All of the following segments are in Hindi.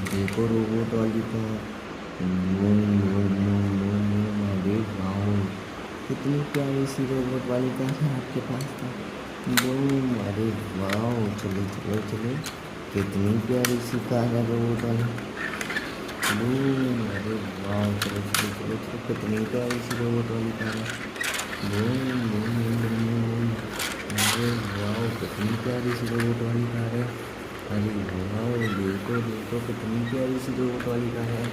देखो रोबोट वाली car. Boom boom boom boom boom. अरे वाह, कितनी प्यारी सी रोबोट वाली कार है आपके पास तो। बूम। अरे वाह, चलो चलो चलो, कितनी प्यारी सी कार है रोबोट वाली। बूम। अरे वाह, चलो चलो चलो चलो, कितनी प्यारी सी रोबोट वाली कार है। Boom boom boom boom boom boom. अरे वाह, कितनी प्यारी सी रोबोट वाली कार है। अरे वाह, देखो देखो, कितनी प्यारी सी रोबोट वाली कार है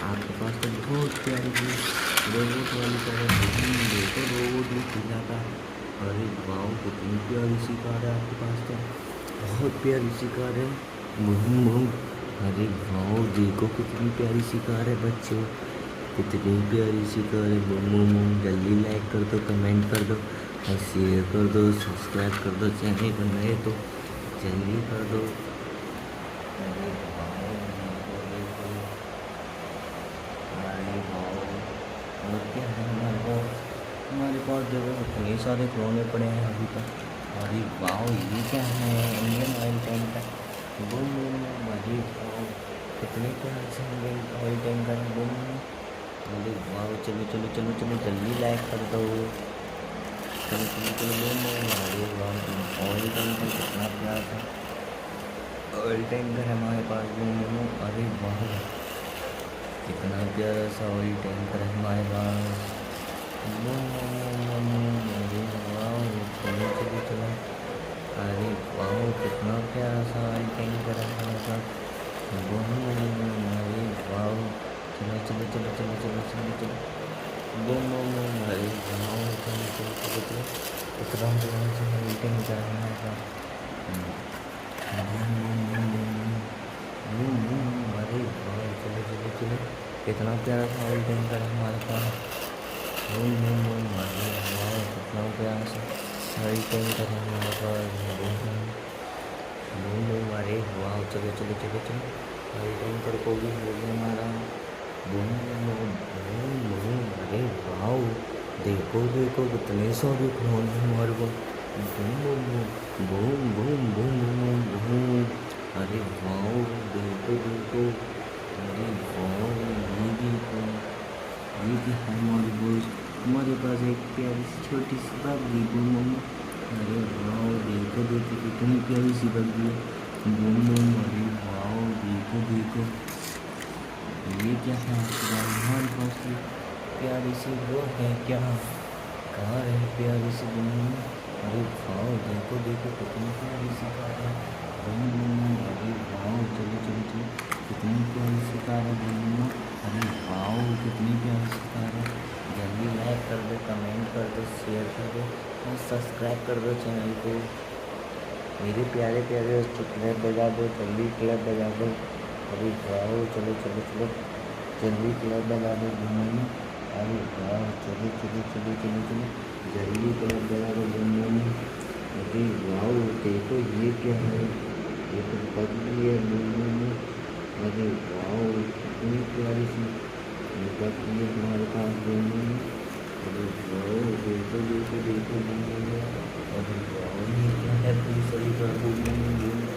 आपके पास तो। बहुत प्यारी सी रोबोट वाली कार है। देखो रोबोट भी चिल्लाता। अरे वाह, कितनी प्यारी सी कार है आपके पास तो। बहुत प्यारी सी कार है। Boom boom. अरे वाह, देखो कितनी प्यारी सी कार है बच्चों, कितनी प्यारी सी कार है। Boom boom boom. जल्दी लाइक कर दो, कमेंट कर दो और शेयर कर दो, सब्सक्राइब कर दो। चैनल पर नए तो जल्दी कर दो। अरे वाह, देखो देखो। अरे वाह, और क्या है हमारे पास। हमारे पास देखो इतने सारे खिलौने पड़े हैं अभी तक। अरे वाह, ये क्या है, इंडियन ऑयल टैंक है। Boom boom boom. अरे वाह, कितने प्यार से इंडियन ऑयल टैंकर है। Boom boom. अरे वाह, चलो चलो चलो चलो, जल्दी लाइक कर दो। चलो चलो चलो, बूम बूम। अरे वाह, ऑयल टैंकर कितना प्यार था। ऑयल टैंकर है हमारे पास। Boom boom boom. अरे वाह, कितना प्यारा सा ऑयल टैंकर है हमारे पास। Boom boom boom boom boom. अरे वाह, चलो चलो चलो। अरे वाह, कितना प्यारा सा ऑयल टैंकर है हमारे पास। Boom boom boom. अरे वाह, चलो चलो चलो चलो चलो चलो चलो। Boom boom boom. अरे वाह, चलो चलो चलो चलो, कितना प्यारा सा ऑयल टैंकर है हमारे पास। Boom boom boom boom boom. Boom boom boom. अरे वाह, चलो चलो चलो, कितना प्यारा सा ऑयल टैंकर है हमारे पास। Boom boom boom. अरे वाह, कितना प्यारा सा ऑयल टैंकर है हमारे पास। Boom boom boom boom. अरे वाह, चलो चलो चलो चलो, ऑयल टैंकर को भी हो गया हमारा। Boom boom boom boom. अरे वाह, देखो देखो, कितने सारे खिलौने हैं हमारे पास। Boom boom boom boom boom boom boom boom. अरे वाह, देखो देखो। अरे वाह, ये देखो, ये भी है हमारे पास। हमारे पास एक प्यारी सी छोटी सी बग्गी। Boom boom. अरे वाह, देखो देखो, कितनी प्यारी सी बग्गी है। Boom boom. अरे वाह, देखो देखो, ये क्या है आपके पास। हमारे पास तो प्यारी सी वो है क्या, कार है प्यारी सी। Boom boom. अरे वाह, देखो देखो, कितनी प्यारी सी कार है। Boom boom. अरे वाह, चलो चलो चलो, कितनी प्यारी सी कार है। Boom boom. अरे वाह, कितनी प्यारी सी कार है। जल्दी लाइक कर दो, कमेंट कर दो, शेयर कर दो और सब्सक्राइब कर दो चैनल को। मेरे प्यारे प्यारे बच्चों, क्लैप बजा दो, जल्दी क्लैप बजा दो। अरे वाह, चलो चलो चलो, जल्दी क्लैप बजा दो। Boom boom. अरे वाह, चलो चलो चलो चलो चलो, जल्दी क्लैप बजा दो। Boom boom. अरे वाह, देखो ये क्या है, ये तो बग्गी है। Boom boom. अरे वाह, कितनी प्यारी सी बग्गी है हमारे पास। Boom boom. अरे वाह, देखो देखो देखो। Boom boom. अरे वाह, ये क्या है, पुलिस वाली कार। Boom boom boom.